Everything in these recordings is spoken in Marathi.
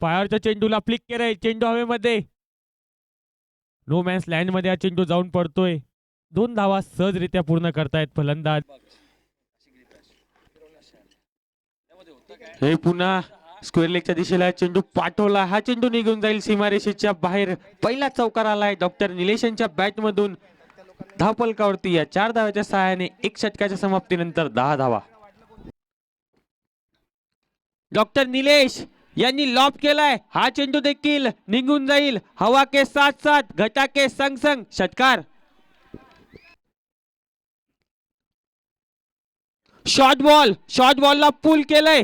पायावरच्या चेंडूला फ्लिक केलंय, चेंडू हवेमध्ये, नो मॅन्स लँड मध्ये हा चेंडू जाऊन पडतोय. 2 धावा सहजरित्या पूर्ण करतायत फलंदाज. हे पुन्हा स्क्वेअर लेगच्या दिशेला चेंडू पाठवला, हा चेंडू निघून जाईल सीमारेषेच्या बाहेर. पहिला चौकार आलाय डॉक्टर निलेश यांच्या बॅट मधून. धावफलकावरती या 4 धावाच्या सहाय्याने 1 षटकाच्या समाप्तीनंतर 10 धावा. डॉक्टर निलेश यांनी लॉब केलाय, हा चेंडू देखील निघून जाईल. हवा के साथ साथ घटा के संग संग षटकार. शॉर्ट बॉलला पुल केलंय,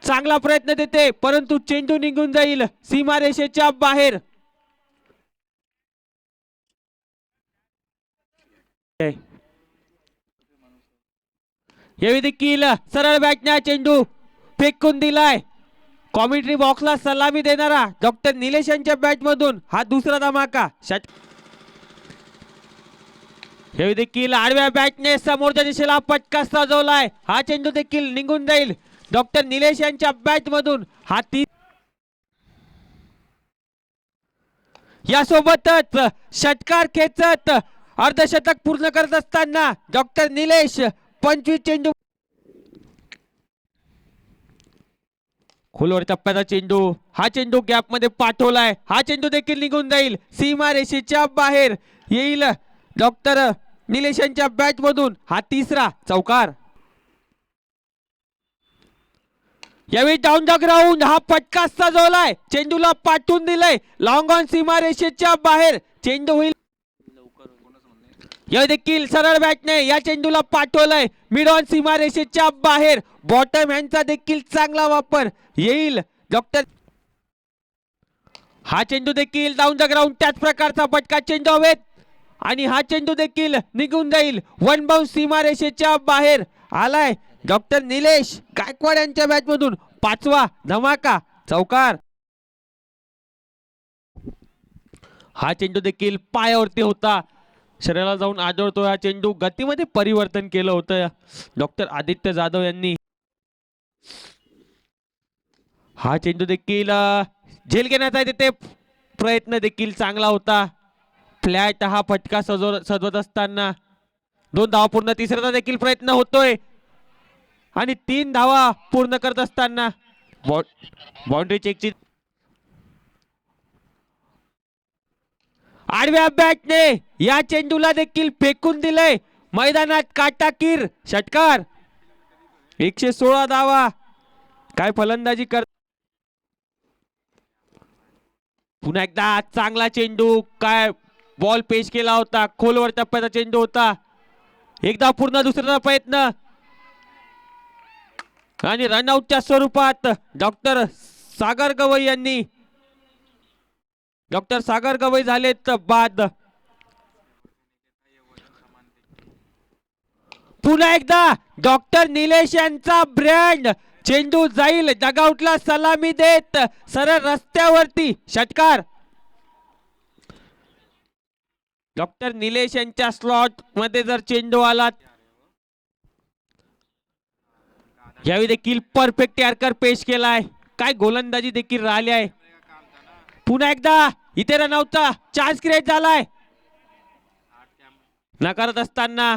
चांगला प्रयत्न देते परंतु चेंडू निघून जाईल सीमारेषेच्या बाहेर. यावेळी देखील सरळ बॅटने चेंडू फेकून दिलाय. कॉमेंट्री बॉक्सला सलामी देणारा डॉक्टर निलेश यांच्या बॅट मधून हा दुसरा धमाका. यावेळी देखील आडव्या बॅटने समोरच्या दिशेला फटका सजवलाय, हा चेंडू देखील निघून जाईल डॉक्टर निलेश यांच्या बॅट मधून. हा यासोबतच षटकार खेचत अर्धशतक पूर्ण करत असताना डॉक्टर निलेश 25 चेंडू. खोलवर टप्प्याचा चेंडू, हा चेंडू गॅप मध्ये पाठवलाय, हा चेंडू देखील निघून जाईल सीमारेषेच्या बाहेर. येईल डॉक्टर निलेश यांच्या बॅट मधून हा तिसरा चौकार. यावेळी डाऊन द ग्राउंड हा फटका सजवलाय, चेंडूला पाठवून दिलंय लॉंग ऑन सीमारेषेच्या बाहेर. चेंडू होईल, या देखील सरळ बॅटने या चेंडूला पाठवलंय मिड ऑन सीमारेषेच्या बाहेर. बॉटम हँडचा देखील चांगला वापर. येईल डॉक्टर, हा चेंडू देखील डाऊन द ग्राउंड त्याच प्रकारचा फटका चेंडू हवेत आणि हा चेंडू देखील निघून जाईल. 1 बाउंस सीमारेषेच्या बाहेर आलाय डॉक्टर निलेश गायकवाड यांच्या बॅट मधून. 5वा धमाका चौकार. हा चेंडू देखील पायावरती होता, शरीराला जाऊन आदळतोय हा चेंडू. गतीमध्ये परिवर्तन केलं होतं डॉक्टर आदित्य जाधव यांनी. हा चेंडू देखील झेल घेण्याचा तिथे प्रयत्न देखील चांगला होता. फ्लॅट हा फटका सजवत असताना 2 धावा पूर्ण. तिसऱ्याचा देखील प्रयत्न होतोय आणि 3 धावा पूर्ण करत असताना बाउंड्री चेकची. आडव्या बॅटने या चेंडूला देखील फेकून दिलंय मैदानात. काटाकीर षटकार. 116 धावा. काय फलंदाजी कर. पुन्हा एकदा चांगला चेंडू, काय बॉल पेश केला होता, खोलवर टप्प्याचा चेंडू होता. एकदा पूर्ण दुसऱ्याचा प्रयत्न आणि रनआउटच्या स्वरूपात डॉक्टर सागर गवई यांनी. डॉक्टर सागर गवई झालेत बाद. पुन्हा एकदा डॉक्टर निलेश यांचा ब्रँड. चेंडू जाईल डगआउटला सलामी देत सरळ रस्त्यावरती षटकार. डॉक्टर निलेश यांच्या स्लॉट मध्ये जर चेंडू आला. यावेळी देखील परफेक्ट यॉर्कर पेश केलाय, काय गोलंदाजी देखील राहिली आहे. पुन्हा एकदा इथे रनआउटचा चान्स क्रिएट झालाय. नकारत असताना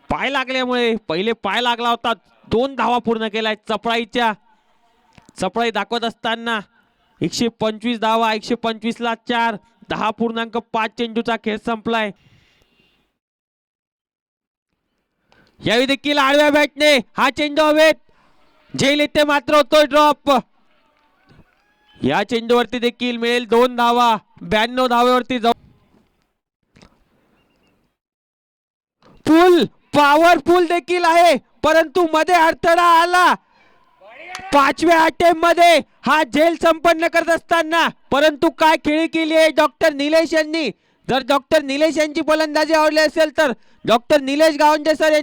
पाय लागल्यामुळे, पहिले पाय लागला होता, 2 धावा पूर्ण केलाय. चपळाई दाखवत असताना 125 धावा, 125 ला 4, 10.5 चेंडूचा खेळ संपलाय. यावेळी देखील आडव्या बॅटने हा चेंडू हवेत, झेल येते मात्र होतोय ड्रॉप. या चेंडूवरती देखील मिळेल 2 धावा. 92 धावेवरती जाऊ. फुल पॉवरफुल देखील आहे परंतु मध्ये अडथळा आला. 5व्या अटेम्प्ट मध्ये हा झेल संपन्न करत असताना, परंतु काय खेळी केली आहे डॉक्टर निलेश यांनी. जर डॉक्टर निलेश यांची फलंदाजी आवडली असेल तर डॉक्टर निलेश गावंडे सर